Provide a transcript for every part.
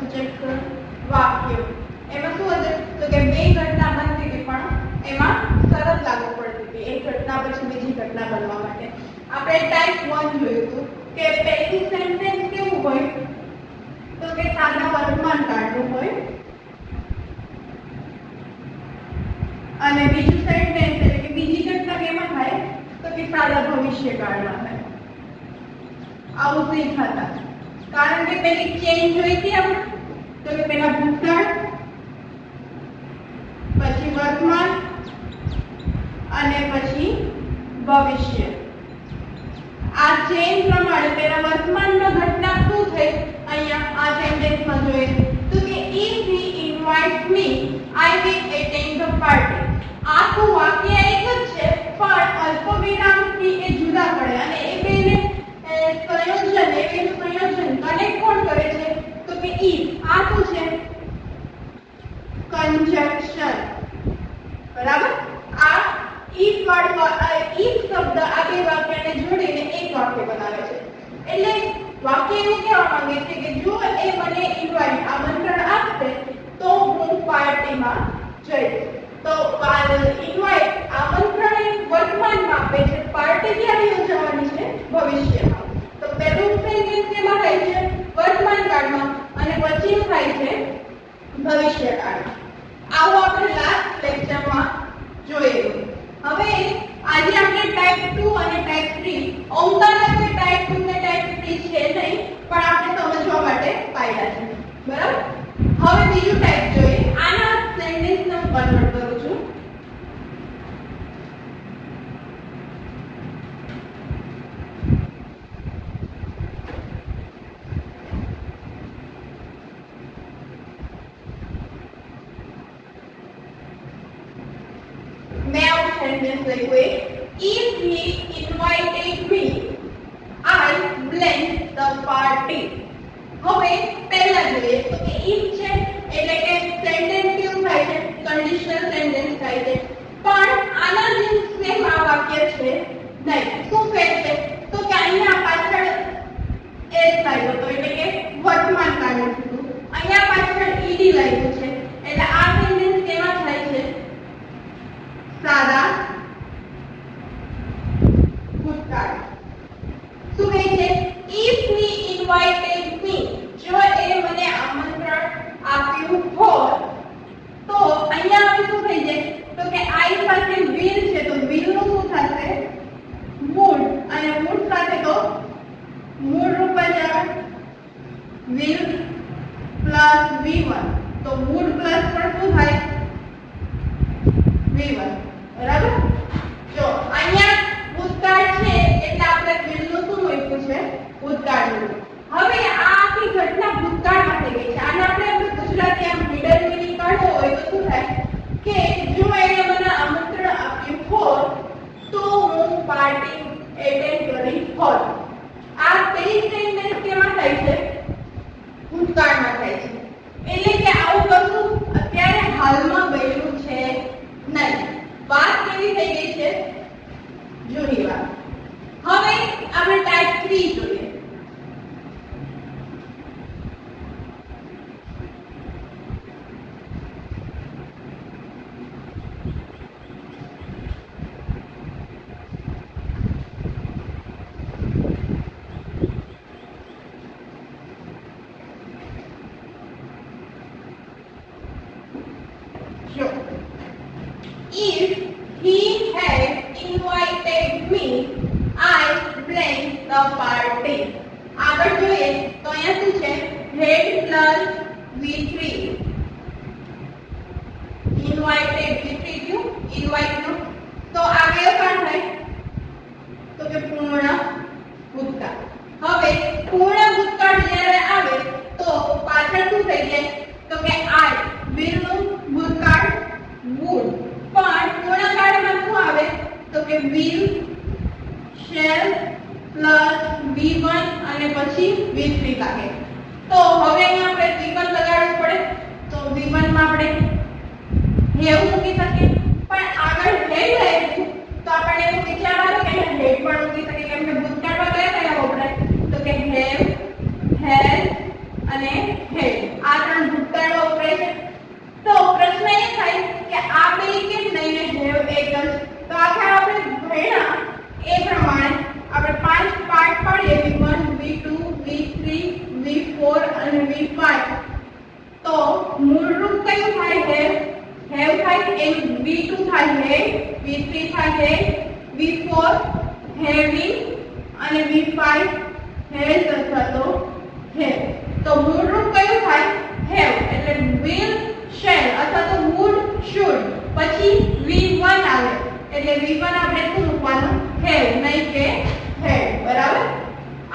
સૂચક વાક્ય એમાં શું હતું તો કે બે ઘટના બનતી હતી પણ એમાં શરત લાગુ પડતી હતી એક ઘટના પછી બીજી ઘટના બનવા માટે આપણે ટાઈપ 1 જોયું હતું કે પહેલી સેન્ટેન્સ કેવું હોય તો કે સાદા વર્તમાન કાળનું હોય અને બીજું સેન્ટેન્સ એટલે કે બીજી ઘટના કેમાં થાય તો કે સાદા ભવિષ્યકાળમાં થાય આવું નહીં થતા કારણ કે પેલી ચેન્જ જોઈ હતી આપણે તો કે પેલા ભૂતકાળ પછી વર્તમાન અને પછી ભવિષ્ય આ ચેન પ્રમાણે પેલા વર્તમાનમાં ઘટના શું થઈ અહીંયા આ સેન્ટેન્સમાં જોઈએ તો કે if he invites me I will attend the party આખું વાક્ય એક જ છે પણ અલ્પવિરામથી એ જુદા પડે અને એ બેને સંયોજન કનેક્ટ કોણ કરે છે તો કે if આ શું છે conjunction બરાબર આ if વર્ડ if શબ્દ આ બે વાક્યને જોડીને એક વાક્ય બનાવે છે એટલે વાક્ય એવું કહેવા માંગે છે કે જો એ મને ઇન્વાઇટ આમંત્રણ આપશે તો હું પાર્ટીમાં જઈશ તો ઇન્વાઇટ આમંત્રણ એ વર્તમાનમાં આપે છે પાર્ટી ક્યારે યોજવાની છે ભવિષ્યમાં તો પહેલું સેન્ટેન્સ કેમાં થાય છે વર્તમાન કાળમાં અને પછી થાય છે ભવિષ્યકાળમાં આવું આપણે લાસ્ટ લેક્ચરમાં જોયું હવે આજે આપણે ટાઈપ 2 અને ટાઈપ 3 ઓમતાના કે ટાઈપ 2 ને ટાઈપ 3 છે નહીં પણ આપણે સમજવા માટે પાડ્યા છે બરાબર હવે બીજું ટાઈપ જોઈએ આના સેન્ટેન્સને હું કન્વર્ટ કરું છું sentence like way if he invited me I blend the party હવે પહેલા જોઈએ તો કે if છે એટલે કે સેન્ટેન્સ કેવું થાય છે કન્ડિશનલ સેન્ટેન્સ થાય છે પણ આના જેમ સેમ આ વાક્ય છે નહીં શું કહે છે તો કે અહીંયા પાછળ એસ લાગ્યો તો એટલે કે વર્તમાન કાળનું થયું અહીંયા પાછળ ed લાગ્યું છે એટલે આ સેન્ટેન્સ કેવા થાય છે સાદા ભૂતકાળ શું કહે છે if he invited me જો એ મને આમંત્રણ આપ્યું હોત તો અહીંયા હવે શું થઈ જાય તો કે I સાથે will છે તો will નું શું થશે would અને would સાથે તો મૂળ રૂપ જ આવે will plus v1 તો would plus પણ શું થાય v1 બરાબર જો અહીંયા ભૂતકાળ છે એટલે આપણે will નું શું મૂક્યું છે ભૂતકાળનું હવે આ આખી ઘટના ભૂતકાળમાં થઈ ગઈ છે આને આપણે ગુજરાતી આમ મિડલ મીનિંગ કાઢવો હોય તો શું થાય કે જો એને મને આમંત્રણ આપ્યું હોત તો હું પાર્ટી એટેન્ડ કરી હોત આ પેલી સેન્ટેન્સ કેમાં થાય છે ભૂતકાળમાં થાય છે એટલે કે આવું કશું અત્યારે હાલમાં બન્યું છે નહીં વાત કેવી થઈ ગઈ છે જૂની વાત હવે આપણે ટાઈપ 3 જોઈએ If he had invited me, I planned the party. આગળ જોઈએ તો અહીંયા શું છે had plus v3 invited v3 થયું invite નું તો આ કયો કાળ થાય તો કે પૂર્ણ ભૂતકાળ હવે પૂર્ણ ભૂતકાળ જ્યારે આવે તો પાછળ શું થઈ જાય તો કે I will નું ભૂતકાળ would પણ પૂર્ણકાળમાં શું આવે તો કે will shall plus v1 અને પછી v3 લાગે તો હવે અહીંયા આપણે v1 લગાડવું પડે તો v1 માં આપણે have મૂકી શકીએ પણ આગળ had આવ્યું તો આપણે એવું વિચારવાનું કે had પણ મૂકી શકીએ કેમ કે ભૂતકાળમાં કયા કયા વપરાય તો કે have had અને had આ આ ત્રણ ભૂતકાળમાં વપરાય છે. તો પ્રશ્ન એ થાય કે આ બે કેમ નહીં ને હેવ એક જ. તો આખા આપણે ભણ્યા એ પ્રમાણે આપણે 5 પાર્ટ પાડીએ V1 V2 V3 V4 અને V5. તો મૂળરૂપ કયું થાય હેવ થાય એ V2 થાય હે, V3 થાય હે, V4 હેવિંગ અને V5 હેઝ અથવા તો હેવ. તો મૂળરૂપ કયું થાય હેવ એટલે will shall અથવા તો would should. પછી V1 આવે એટલે V1 આપણે શું મૂકવાનું હેવ નહીં કે હેડ. બરાબર.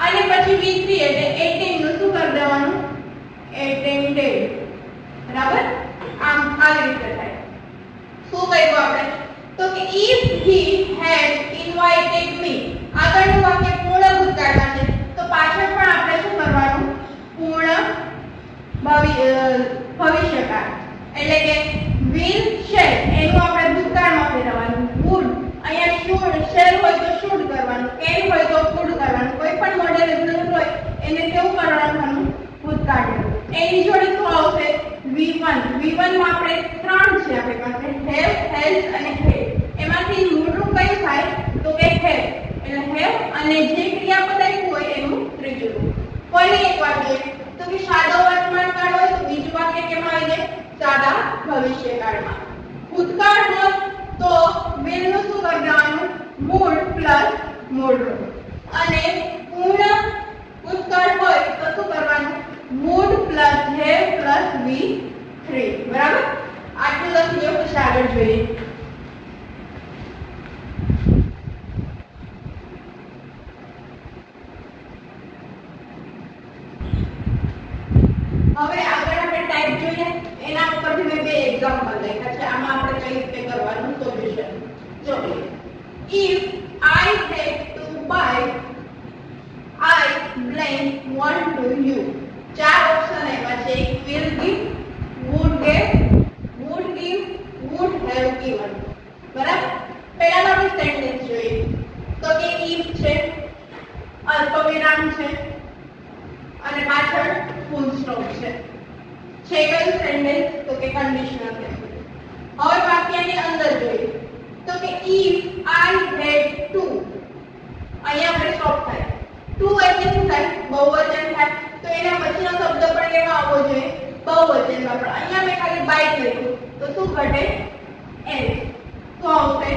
અને પછી V3 એટલે attend નું શું કરી દેવાનું attended. બરાબર. આમ આવી રીતે થાય. શું કહ્યું આપણે તો કે if he had invited me આગળનું વાક્ય પૂર્ણ ભૂતકાળમાં છે તો પાછળ પણ આપણે શું કરવાનું પૂર્ણ ભવિષ્યકાળ એટલે કે will shall એનું આપણે ભૂતકાળમાં ફેરવવાનું. would અહીંયા should shall હોય તો should કરવાનું, can હોય તો could કરવાનું. કોઈ પણ મોડેલ રેગ્યુલર હોય એને કેવું કરવાનું ભૂતકાળ. એની જોડે શું આવશે V1 માં આપણે ત્રણ છે આપણી પાસે have has અને had. એમાંથી મૂળરૂપ કયું થાય તો કે have એટલે have અને જે ક્રિયાપદ આપ્યું હોય એનું ત્રીજું રૂપ. ફરી એક વાર જોઈએ તો કે સાદો વર્તમાન કાળ હોય તો બીજું વાક્ય કેમાં આવી જાય સાદા ભવિષ્યકાળમાં. ભૂતકાળ હોય તો will નું શું કરી દેવાનું would પ્લસ મૂળરૂપ. અને પૂર્ણ ભૂતકાળ હોય તો શું કરવાનું would plus have plus V3. બરાબર. આટલું લખી લો પછી આગળ જોઈએ. હવે આગળ આપણે ટાઈપ જોઈએ એના ઉપરથી મેં બે એક્ઝામ્પલ લખ્યા છે. આમાં આપણે કઈ રીતે કરવાનું સોલ્યુશન જોઈએ. if I had to buy I blank want to you. ચાર ઓપ્શન આપ્યા છે. will give, would give, would have given. બરાબર. પહેલાનો આપણે સેન્ટેન્સ જોઈએ તો કે if છે, અલ્પવિરામ છે અને પાછળ ફૂલ સ્ટોપ છે. કયું સેન્ટેન્સ તો કે કન્ડિશનલ સેન્ટેન્સ. હવે વાક્યની અંદર જોઈએ તો કે if I had to અહીંયા આપણે સ્ટોપ થાય. to એટલે શું થાય બહુવચન થાય તો એના પછીનો શબ્દ પણ કેવો આવવો જોઈએ બહુવચનમાં. પણ અહીંયા મેં ખાલી બાય લખ્યું તો શું ઘટે else. તો આવશે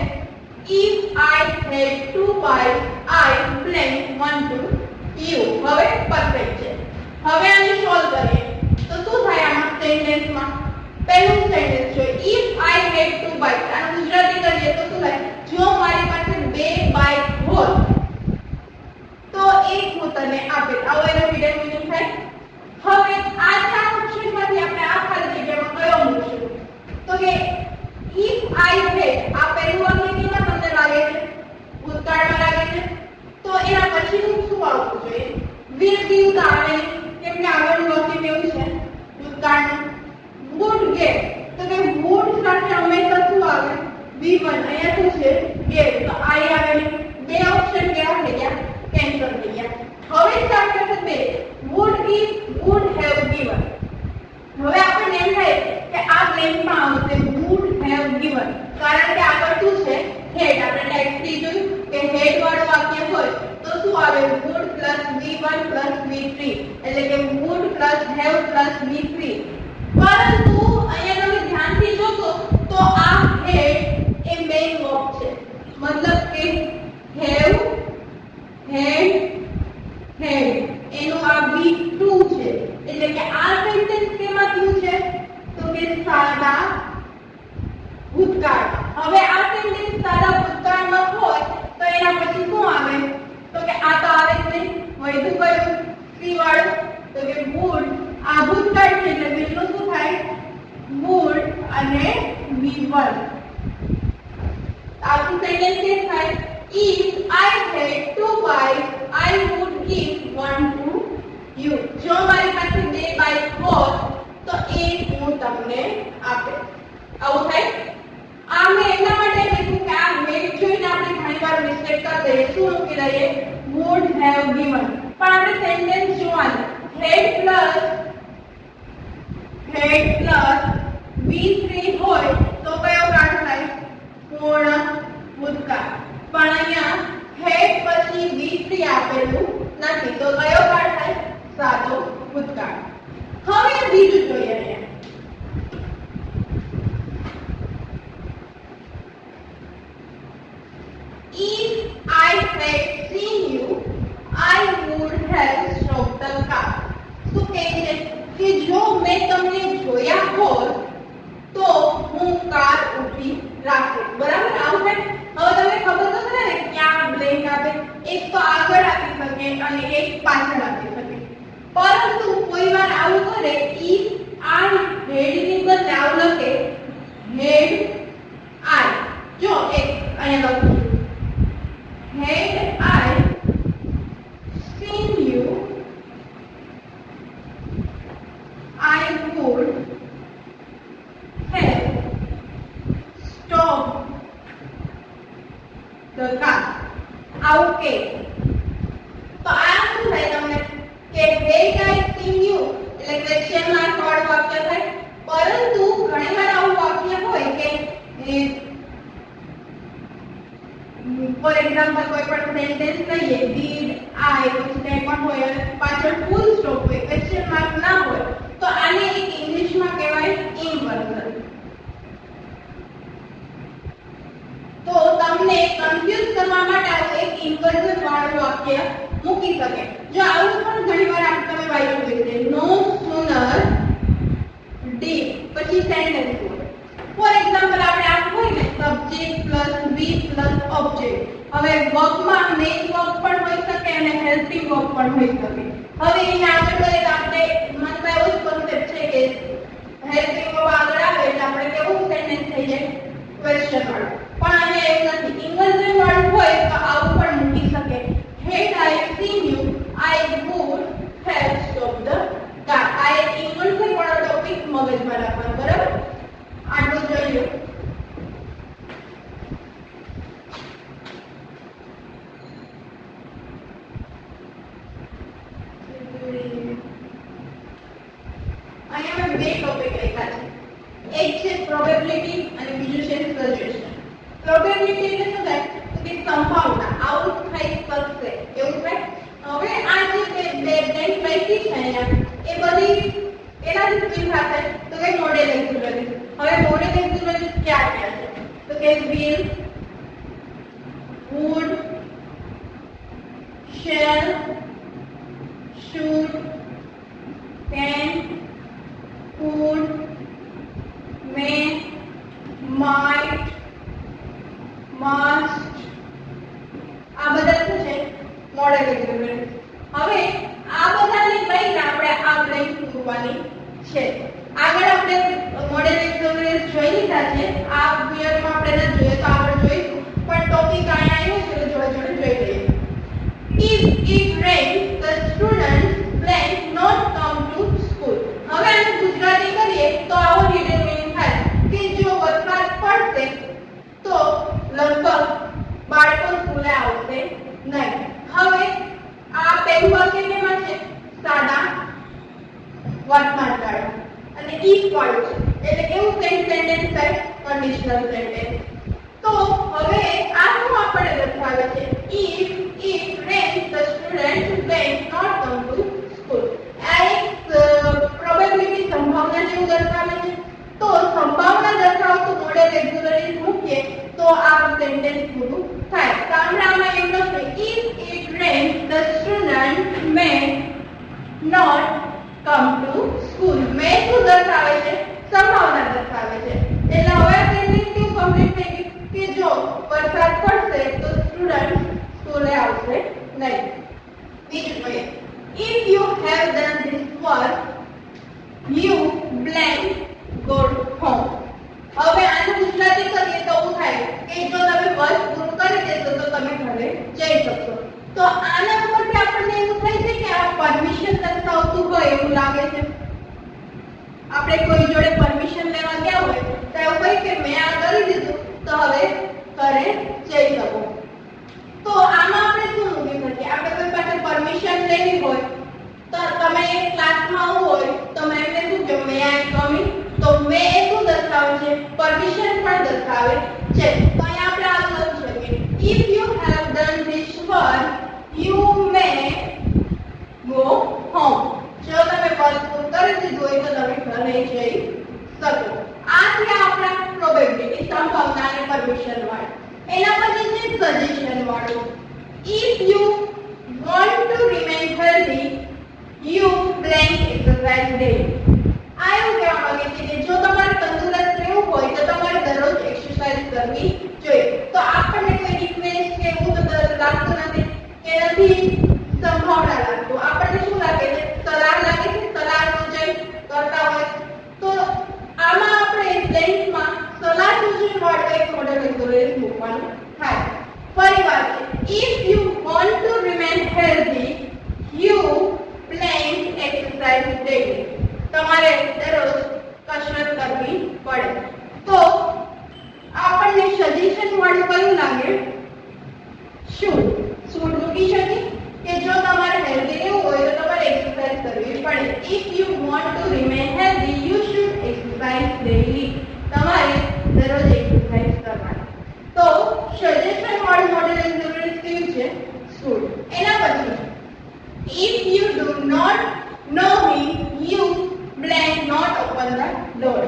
if I had to buy I blank want to you. હવે પરફેક્ટ છે. હવે આને સોલ્વ કરીએ તો શું થાય આમાં સેન્ટેન્સમાં પહેલું સેન્ટેન્સ જોઈએ if I had to buy. આનું ગુજરાતી કરીએ તો શું થાય જો મારી પાસે બે બાઇક હોત તો એક હું તને આપે. આવો એનો હિડન મીનિંગ થાય. હવે આ ચાર ઓપ્શનમાંથી આપણે આ ખાલી જગ્યામાં કયો મૂકશું તો કે if I had આ પહેલું વાક્ય કેમાં તમને લાગે છે ભૂતકાળમાં લાગે છે તો એના પછીનું શું આવવું જોઈએ will give તો આવે કેમ કે આગળનું વાક્ય કેવું છે ભૂતકાળનું. would get તો કે would સાથે હંમેશા શું આવે V1. અહીંયા શું છે get તો I આવે. બે ઓપ્શન કેવા થઈ ગયા કેન્સલ થઈ ગયા. હવે સ્ટાર્ટ કરશે બે would give, would have given. હવે આપણને એમ થાય કે આ બ્લેન્કમાં આવશે would have given કારણ કે આગળ શું છે had. આપણે ટાઈપ 3 જોયું કે had વાળું વાક્ય હોય તો શું આવે would plus V1 plus V3 એટલે કે would plus have plus V3. પરંતુ અહીંયા તમે ધ્યાનથી જોશો તો આ had એ મેઇન વર્બ છે. મતલબ કે have had એનું આ V2 છે એટલે કે આ સેન્ટેન્સ કેમાં થયું છે તો કે સાદા ભૂતકાળ. હવે આ સેન્ટેન્સ સાદા ભૂતકાળમાં હોય તો એના પછી શું આવે તો કે આ તો આવે જ નહીં. વધુ કયું સી વાળું તો કે would. આ ભૂતકાળ છે એટલે બીજું શું થાય would અને V1. આખું સેન્ટેન્સ કેમ થાય if I had to buy I would give one to you. જો મારી પાસે બે બાઇક હોત તો એક હું તમને આપે. આવું થાય. આ મેં એટલા માટે લખ્યું કે આ મેં જોઈને આપણે ઘણીવાર મિસ્ટેક કરી દઈએ. શું મૂકી દઈએ would have given. પણ આપણે સેન્ટેન્સ જોવાનું had plus had plus V3 હોય તો કયો કાળ થાય? પૂર્ણ ભૂતકાળ. પણ અહીંયા હેડ પછી V3 આપેલું નથી તો કયો કાળ થાય? સાદો ભૂતકાળ. હવે બીજું જોઈએ અહીંયા. If I had seen you, I would have stopped the car. શું કહે છે કે જો મેં તમને જોયા હોત તો હું કાર ઊભી રાખત. બરાબર? આવું છે. હવે તમને ખબર તો છે ને ક્યાં બ્લેન્ક આપે? એક તો આગળ આપી શકે અને એક પાછળ આપી શકે. પરંતુ કોઈ વાર આવું કરે if I had ની બદલે આવું લખે had I. જો એક અહીંયા લખું had I seen you, I would have stopped the car. આવું કે તો આ શું થાય તમને કે had I seen you એટલે ક્વેશ્ચન માર્ક વાળું વાક્ય થાય. પરંતુ ઘણીવાર આવું વાક્ય હોય કે ફોર એક્ઝામ્પલ કોઈ પણ સેન્ટેન્સ લઈએ did I પછી કંઈ પણ હોય અને પાછળ ફૂલ સ્ટોપ હોય ક્વેશ્ચન માર્ક ના હોય તો આને એક ઇંગ્લિશમાં કહેવાય ઇન્વર્ઝન. તો તમને કન્ફ્યુઝ કરવા માટે આવું એક ઇન્વર્ઝન વાળું વાક્ય મૂકી શકે. જો આવું પણ ઘણીવાર તમે વાંચ્યું હોય છે નો sooner did પછી સેન્ટેન્સ હોય. ફોર એક્ઝામ્પલ આપણે આ હોય ને subject plus V plus object. હવે વર્કમાં મેઇન વર્ક પણ હોઈ શકે અને હેલ્પિંગ વર્ક પણ હોઈ શકે. હવે એને આગળ કરીએ તો આપણે મનમાં એવો જ કોન્સેપ્ટ છે કે હેલ્પિંગ વર્ક આગળ આવે એટલે આપણે કેવું સેન્ટેન્સ થઈ જાય ક્વેશ્ચન વાળું. પણ અહીંયા એવું નથી. ઇન્વર્ઝન વાળું હોય તો આવું પણ મૂકી શકે had I seen you I would have stopped the car. આ એક ઇન્વર્ઝન વાળો ટોપિક મગજમાં રાખવાનો. બરાબર? આટલું જોઈ લો. અહીંયા મેં બે ટોપિક લખ્યા છે. એક છે પ્રોબેબિલિટી અને બીજું છે સજેશન. પ્રોબેબિલિટી એટલે શું થાય તો કે સંભાવના આવું થઈ શકશે એવું થાય. હવે આ જે બે બ્લેન્ક લખી છે અહીંયા એ બધી એનાથી શું થશે તો કે મોડેલ એક્ઝિલરી. હવે મોડેલ એક્ઝિલરી ક્યાં ક્યાં છે તો કે will, would, shall, should, can, could, may, might, must. આ બધા શું છે મોડેલ એક્ઝિલરી. હવે આ બધાને લઈને આપણે આ બ્લેન્ક પૂરવાની છે. આગળ આપણે મોડેલ એક્ઝિલરી જોઈ લીધા છે. આ પિરિયડમાં આપણે ન જોઈએ તો આગળ જોઈશું પણ ટોપિક અહીંયા આવ્યો છે એટલે જોડે જોડે જોઈ લઈએ. If it rains the students blank not come to school. હવે આને ગુજરાતી કરીએ તો આવો હિડન મીનિંગ થાય કે જો વરસાદ પડશે તો લગભગ બાળકો સ્કૂલે આવશે નહીં. હવે આ પહેલું વાક્ય કેમાં છે સાદા વર્તમાન કાળમાં અને if વાળું છે એટલે કેવું સેન્ટેન્સ થાય કન્ડિશનલ સેન્ટેન્સ. તો હવે આ શું આપણે દર્શાવે છે if it rains the students may not come to school. આ એક પ્રોબેબિલિટી સંભાવના જેવું દર્શાવે છે. તો સંભાવના દર્શાવતું મોડેલ એક્ઝિલરી મૂકીએ તો આ સેન્ટેન્સ પૂરું થાય. તો આપણે આમાં એમ લખીએ if it rains the students may not come to school. may શું દર્શાવે છે સંભાવના દર્શાવે છે. એટલે હવે સેન્ટેન્સ કેવું કમ્પ્લીટ થઈ ગયું કે જો વરસાદ પડશે તો સ્ટુડન્ટ સ્કૂલે આવશે નહીં. બીજું જોઈએ if you have done this work you blank go home. હવે આનું ગુજરાતી કરીએ તો એવું થાય કે જો તમે વર્ક પૂરું કરી દેશો તો તમે ઘરે જઈ શકશો. તો આના ઉપરથી આપણને એવું થાય છે કે આ પરમિશન દર્શાવતું હોય એવું લાગે છે. આપણે કોઈ જોડે પરમિશન લેવા ગયા હોય તો એવું કહે કે મેં આ કરી દીધું તો હવે ઘરે જઈ શકો. તો આમાં આપણે શું મૂકી શકીએ? આપણે કોઈ પાસે પરમિશન લેવી હોય તો તમે ક્લાસમાં આવો હોય તો મેમને શું કહો મે આઈ કમ ઇન આવે છે. તો અહીંયા આપણે આ લખ્યું છે કે if you have done this work you may go home. જો તમે વર્ક પૂરું કરી દીધું હોય તો તમે ઘરે જઈ શકો. આ છે આપણા પ્રોબેબિલિટી સંભાવના અને પરમિશન વાળું. એના પછી છે સજેશન વાળું. if you want to remain healthy you blank exercise daily. આ એવું કહેવા માંગે છે કે જો તમારે તંદુરસ્ત રહેવું હોય તો તમારે દરરોજ એક્સરસાઇઝ કરવી જોઈએ. તો આપણને કોઈ રિક્વેસ્ટ કે એવું તો લાગતું નથી કે નથી સંભાવના લાગતું. આપણને શું લાગે છે? સલાહ લાગે છે. સલાહ સૂચન કરતા હોય તો આમાં આપણે બ્લેન્કમાં સલાહ સૂચન વાળો એક મોડેલ એક્સરસાઇઝ મૂકવાનું થાય. ફરીવાર if you want to remain healthy you blank exercise daily. તમારે દરરોજ કસરત કરવી પડે. તો આપણને સજેશન વાળું કયું લાગે? શુડ મૂકી શકીએ કે જો તમારે હેલ્ધી રહેવું હોય તો તમારે એક્સરસાઇઝ કરવી પડે. if you want to remain healthy you should exercise daily. તમારે દરરોજ એક્સરસાઇઝ કરવાની. તો સજેશન વાળું મોડેલ એક્સરસાઇઝ કેવું છે? શુડ. એના પછી if you do not know him you blank not open the door.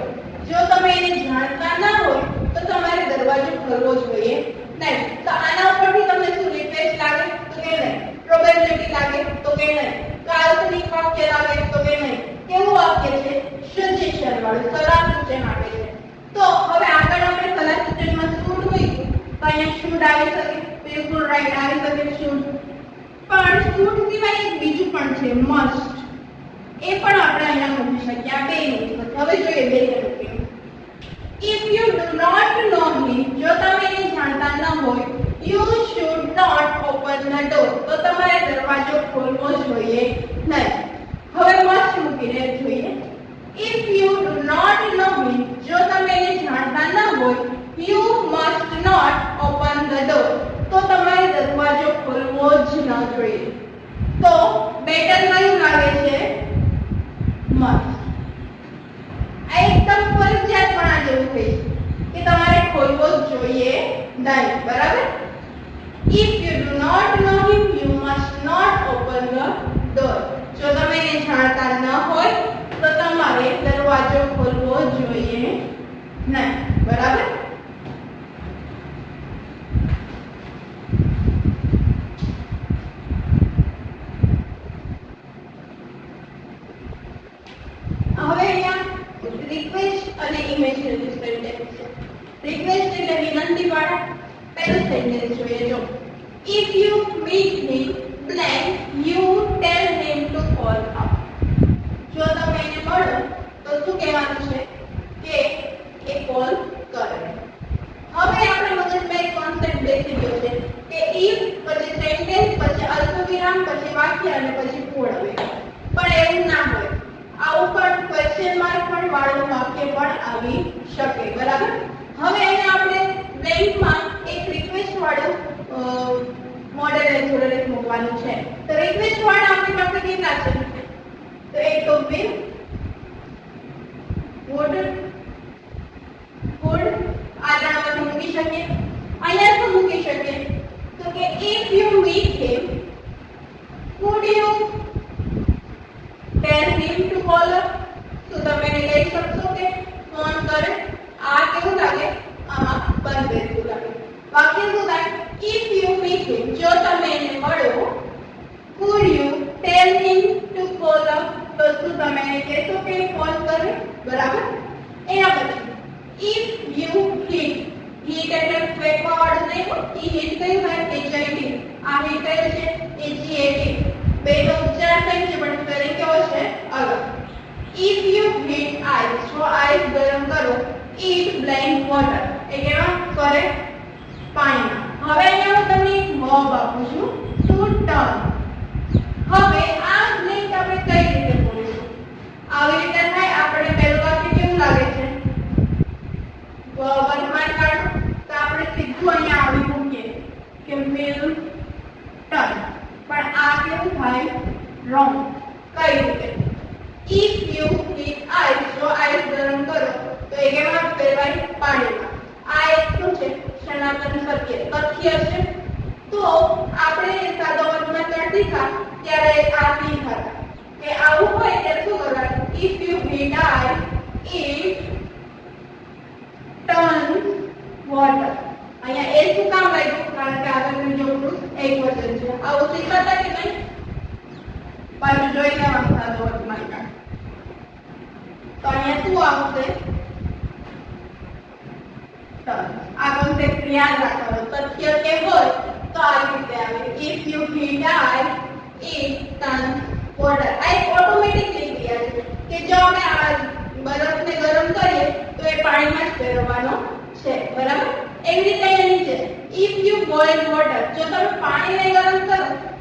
જો તમે એને જાણતા ના હોય તો તમારે દરવાજો ખોલવો જોઈએ નહીં. તો આના ઉપરથી તમને શું રિક્વેસ્ટ લાગે? તો કે નહીં. પ્રોબેબિલિટી લાગે? તો કે નહીં. કાલ્પનિક વાક્ય લાગે? તો કે નહીં. કેવું વાક્ય છે? સજેશન વાળું, સલાહ સૂચન આપે છે. તો હવે આગળ આપણે સલાહ સૂચનમાં શુડ હોય તો અહીંયા શુડ આવી શકે. બિલકુલ રાઈટ આવી શકે શુડ. પણ શુડ સિવાય એક બીજું પણ છે મસ્ટ. એ પણ આપણે અહીંયા મૂકી શકીએ. આ બે મૂકી શકીએ. હવે જોઈએ બે મૂકીએ. if you do not know him જો તમે એને જાણતા ન હોય you should not open the door. તો તમારે દરવાજો ખોલવો જોઈએ નહીં. હવે મસ્ટ મૂકીને જોઈએ. if you do not know him જો તમે એને જાણતા ન હોય you must not open the door. તો તમારે દરવાજો ખોલવો જ ન જોઈએ. તો બેટર કયું લાગે છે? મસ્ટ. આ એકદમ ફરજિયાતપણા જેવું છે કે તમારે ખોલવો જ જોઈએ નહીં. બરાબર? if you do not know him you must not open the door. જો તમે એને જાણતા ન હોય તો તમારે દરવાજો ખોલવો જોઈએ નહીં. બરાબર? હવે અહીંયા રિક્વેસ્ટ અને ઇમેજિનરી સેન્ટેન્સ છે. રિક્વેસ્ટ એટલે વિનંતી વાળા. પહેલું સેન્ટેન્સ જોઈએ. જો if you meet him blank you tell him to call up. જો તમે એને મળો તો શું કહેવાનું છે? કે એ કોલ કરે. હવે આપણે મગજમાં એક કોન્સેપ્ટ બેસી ગયો છે કે if પછી સેન્ટેન્સ પછી અલ્પવિરામ પછી વાક્ય અને પછી પૂર્ણ વિરામ. પણ એવું ના હોય. આવું પણ ક્વેશ્ચન માર્ક પણ વાળું વાક્ય પણ આવી શકે. બરાબર? હવે અહીંયા આપણે બ્લેન્કમાં એક રિક્વેસ્ટ વાળું મોડેલ એક્સરસાઇઝ મૂકવાનું છે. તો રિક્વેસ્ટ વાળા આપણી પાસે કેટલા છે? તો એક તો will would આ ત્રણમાંથી મૂકી શકીએ. અહીંયા શું મૂકી શકીએ? તો કે if you meet him would you tell him to call up. તો તમે એને કહી શકશો કે ફોન કરે. આ કેવું લાગે? આમાં બંધ બેસતું લાગે. વાક્ય શું થાય? if you meet him જો તમે એને મળો would you tell him to call up. તો શું તમે એને કહેશો કે ફોન કરે? બરાબર? એના પછી if you hit એટલે ફેંકવા વાળું નહીં હોય. એ હિટ કયું થાય? HIT. આ હિટ કયું છે? HEAT. બે તો ઉચ્ચાર થઈ છે પણ સ્પેલિંગ કેવો છે? અલગ. if you heat ice જો આઈસ ગરમ કરો eat blank water એ કેવા કરે? પાણીમાં. હવે અહીંયા હું તમને એક વર્બ આપું છું to turn. હવે આ બ્લેન્ક આપણે કઈ રીતે બોલીશું? આવી રીતે થાય. આપણે પહેલું વાક્ય કેવું લાગે છે? વર્તમાન કાળ. તો આપણે સીધું અહીંયા આવી મૂકીએ કે will turn. પણ આ કેવું થાય? wrong. કઈ રીતે? if you heat ice જો આઈસ ગરમ કરો તો એ કેમાં ફેરવાય? પાણીમાં. આ એક it turns water. અહીંયા એ શું કામ લાગ્યું? કારણ કે આગળનું જો પુરુષ એકવચન છે. આવું શીખતા કે નહીં? પાછું જોઈ લેવાનું સાદો વર્તમાન કાળ. તો અહીંયા શું આવશે? આ કોન્સેપ્ટ યાદ રાખવાનો. તથ્ય કે હોય તો આ રીતે આવે. If you hit I, it turns water. આ એક ઓટોમેટિકલી ક્રિયા છે કે જો આપણે આ બરફને ગરમ કરીએ તો એ પાણીમાં જ ફેરવવાનો છે. બરાબર? એવી રીતે અહીંયા નીચે if you boil water, જો તમે પાણીને ગરમ કરો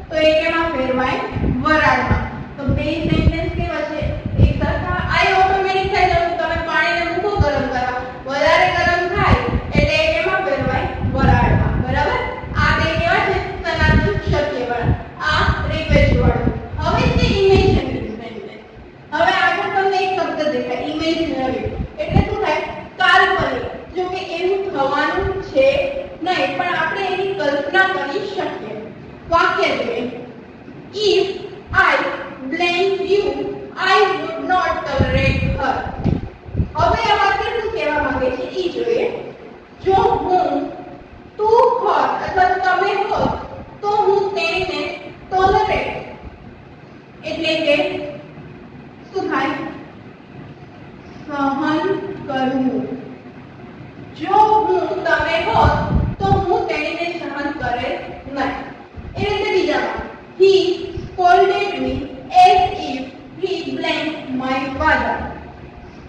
તો એ કેમાં ફેરવાય? વરાળમાં. તો બે સેન્ટેન્સ કેવા છે? એક સરખા. આ ઓટોમેટિક થઈ જશે. તમે પાણીને મૂકો ગરમ કરવા, વધારે ગરમ થાય એટલે એ કેમાં ફેરવાય? વરાળમાં. બરાબર? આ બે કેવા છે? સનાતન શક્ય વાળા. આ રિક્વેસ્ટ વાળું. હવે છે ઇમેજિનરી સેન્ટેન્સ. હવે આગળ તમને એક શબ્દ દેખાય ઇમેજિનરી. એટલે શું થાય? કાલ્પનિક. જો કે એવું થવાનું છે નહીં, પણ આપણે એની કલ્પના કરી શકીએ. વાક્ય જોઈએ. If I blame you, I would not tolerate her. હવે આ વાક્ય શું કહેવા માંગે છે ઈ જોઈએ. જો હું તું હોત અથવા તમે હોત તો હું તેને ટોલરેટ એટલે કે શું થાય? સહન કરવું. જો હું તમે હોત તો હું તેને સહન કરે નહીં. એ રીતે બીજામાં he scolded me as if he blamed my father.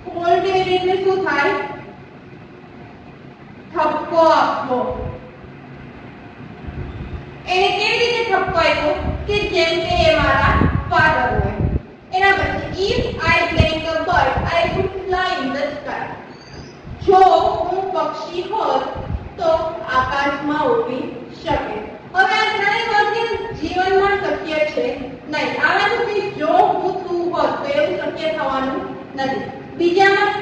scolded એટલે શું થાય? ઠપકો આપવો. એને કેવી રીતે ઠપકો આપ્યો? કે જેમ કે એ મારા ફાધર હોય. એના પછી if I like a bird, I would fly in the sky. જો હું પક્ષી હોત તો આકાશમાં ઉડી શકે. હવે આ ત્રણેય વાક્ય જીવનમાં શક્ય છે નહીં. આમાંથી જો હું તું હોત તો એવું શક્ય થવાનું નથી. બીજામાં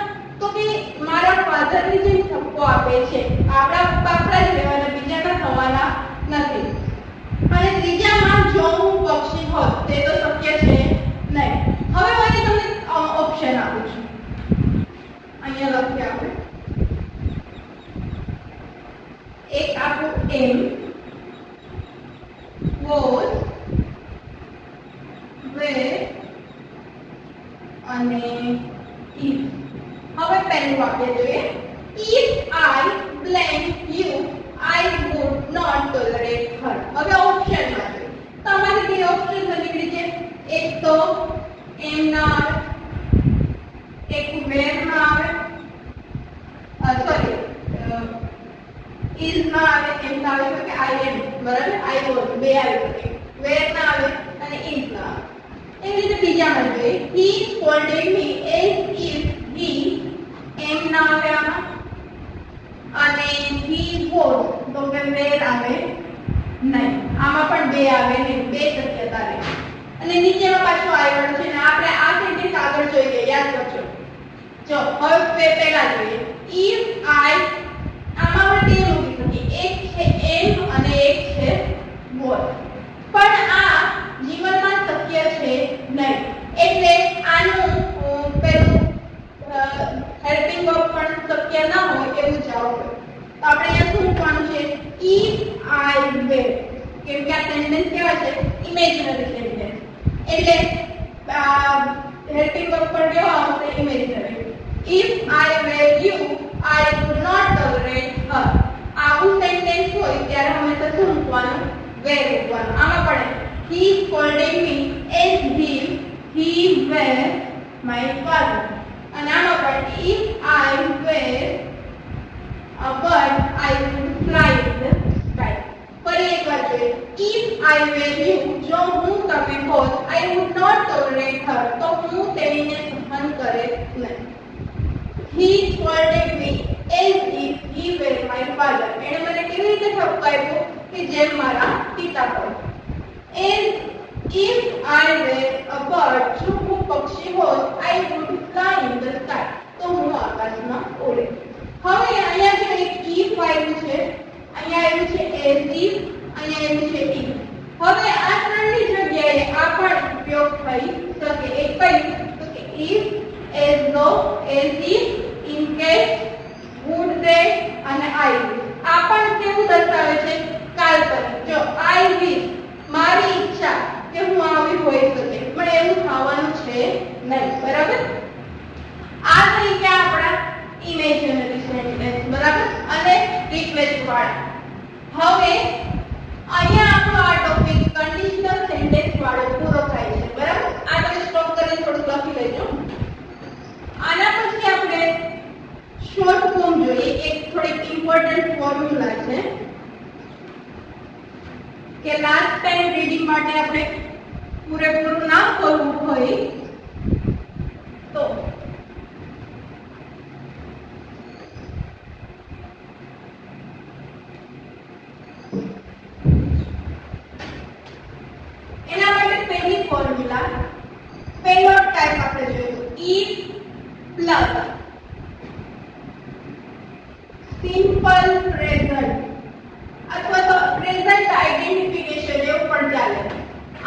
તો કે મારા ફાધરની જેમ ઠપકો આપે છે, આપણા પાપડા જ રહેવાના, બીજાના થવાના નથી. અને ત્રીજામાં જો હું પક્ષી હોત તે તો શક્ય છે નહીં. હવે હું તમને ઓપ્શન આપું છું. અહીંયા લખીએ આપણે. એક આપું એમ was where અને if. હવે પહેલું વાક્ય જોઈએ. if I blame you, I would not tolerate her. હવે ઓપ્શન માં જોઈએ. તમારી બે ઓપ્શન નીકળી છે. એક તો એમ ના આવે, એક વેર ના આવે, સોરી is ના આવે, એમ ના આવે કે I am. બરાબર? I was બે આવી શકે. વેર ના આવે અને is ના આવે. એવી રીતે બીજામાં જોઈએ. he scolded me as if he, એમ ના આવે આમાં, અને he was તો કે વેર આવે નહીં. આમાં પણ બે આવે ને, બે શક્યતા રહે. અને નીચેમાં પાછું આવ્યું છે ને આપણે આ સેન્ટેન્સ આગળ જોઈએ. યાદ કરજો. જો હવે પહેલા જોઈએ. if I, આમાં પણ બે મૂકી શકીએ. એક છે એમ અને એક છે was. પણ આ જીવનમાં શક્ય છે નહીં. એટલે આનું પેલું હેલ્પિંગ વર્બ પણ શક્ય ના હોય એવું જવાબ હોય. તો આપણે અહીંયા શું મૂકવાનું છે? if I were. કેમ કે આ સેન્ટેન્સ કેવા છે? Imaginary sentence. એટલે હેલ્પિંગ વર્બ પણ કેવા આવશે? Imaginary. if I were you, I would not tolerate her. આવું સેન્ટેન્સ હોય ત્યારે હંમેશા શું મૂકવાનું? were મૂકવાનું. આમાં પણ he scolded me as if he were my father. અને આમાં પણ if I were a bird, I would fly in the sky. ફરી એકવાર જોઈએ. if I were you, જો હું તમે હોત, I would not tolerate her, તો હું તેને સહન કરે નહીં. he scolded me as if he were my father. એણે મને કેવી રીતે ઠપકો આપ્યો? કે જેમ મારા પિતા હોય. as if I were a bird, જો હું પક્ષી હોત, I would fly in the sky, તો હું આકાશમાં ઉડે. હવે અહીંયા જે એક if આવ્યું છે, અહીંયા આવ્યું છે as if, અહીંયા આવ્યું છે if. હવે આ ત્રણની જગ્યાએ આ પણ ઉપયોગ થઈ શકે. એક કઈ? તો કે if as though, as if, in case, would they અને I wish. આ પણ કેવું દર્શાવે છે? કાલ્પનિક. જો I wish મારી ઈચ્છા કે હું આવી હોઈ શકે પણ એવું થવાનું છે નહીં. બરાબર? આ થઈ ગયા આપણા ઇમેજિનરી સેન્ટેન્સ. બરાબર? અને રિક્વેસ્ટ વાળા. હવે અહીંયા આપણો આ ટોપિક કંડીશનલ સેન્ટેન્સ વાળો પૂરો થાય છે. બરાબર? આ તમે સ્ટોપ કરીને થોડું લખી લેજો. આના પછી આપણે શોર્ટ ફોર્મ જોઈએ. એક થોડીક ઇમ્પોર્ટન્ટ ફોર્મ્યુલા છે કે લાસ્ટ ટાઈમ રીડિંગ માટે આપણે પૂરેપૂરું ના કરવું હોય તો એના માટે પહેલી ફોર્મ્યુલા પહેલો ટાઈપ આપણે જોઈશું if પ્લસ સિમ્પલ પ્રેઝન્ટ અથવા તો પ્રેઝન્ટ આઇડેન્ટિફિકેશન એવું પણ ચાલે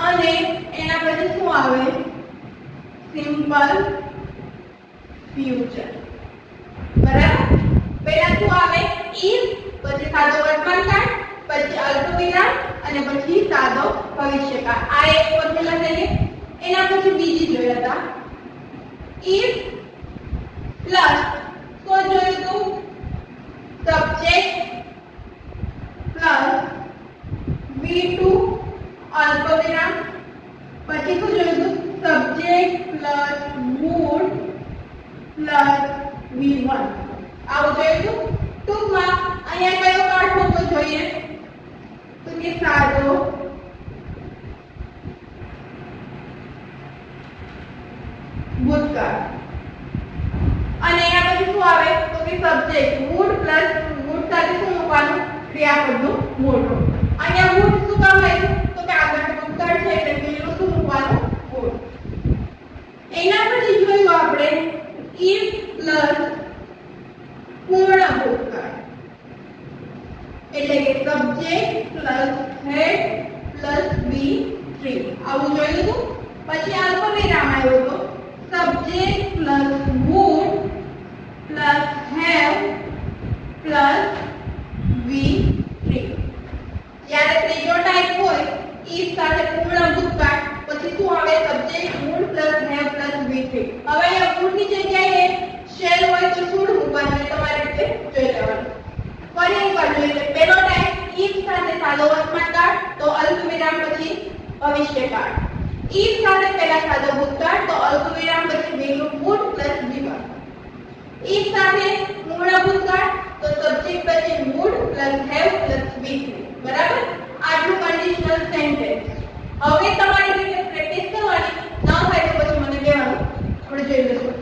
અને એના પછી શું આવે સિમ્પલ ફ્યુચર. બરાબર? પહેલા શું આવે if પછી સાદો વર્તમાનકાળ પછી અલ્પવિરામ અને પછી સાદો ભવિષ્યકાળ. આ એક ફોર્મ્યુલા છે. એના પછી બીજી જોયા હતા if પ્લસ તો જોયું તો સબ્જેક્ટ પ્લસ V2 અલ્પવિરામ પછી શું જોયું તો subject plus mood plus V1 આવું જોયું તો ટૂંકમાં અહીંયા કયો કાળ હોવો જોઈએ તો કે સાદો ભૂતકાળ અને એના પછી શું આવે તો કે સબ્જેક્ટ મૂડ પ્લસ મૂડ સાથે શું મૂકવાનું ક્રિયાપદનું મૂળ. અહીંયા મૂડ શું કામ આવ્યું તો કે આગળ ભૂતકાળ છે એટલે પેલું શું મૂકવાનું મૂળ. એના પછી જોયું આપણે if પ્લસ પૂર્ણ ભૂતકાળ એટલે કે subject plus had plus V3 આવું જોયું હતું. પછી અલ્પવિરામ આવ્યો તો subject plus would plus have plus V3. જ્યારે ત્રીજો ટાઈપ હોય if સાથે પૂર્ણ ભૂતકાળ પછી શું આવે subject would plus have plus V3. હવે અહીંયા would ની જગ્યાએ શેલ હોય તો should મૂકવાનું એટલે તમારે રીતે જોઈ લેવાનું. ફરી એકવાર જોઈએ પહેલો ટાઈપ if સાથે સાદો વર્તમાનકાળ તો અલ્પવિરામ પછી ભવિષ્યકાળ. if સાથે પહેલા સાદો ભૂતકાળ તો અલ્પવિરામ પછી વેલું would પ્લસ V1. if સાથે પૂર્ણ ભૂતકાળ તો સબ્જેક્ટ પછી would plus have plus V3. બરાબર? આટલું કંડીશનલ સેન્ટેન્સ. હવે તમારી રીતે પ્રેક્ટિસ કરવાની ન થાય તો પછી મને કહેવાનું આપણે જોઈ લઈશું.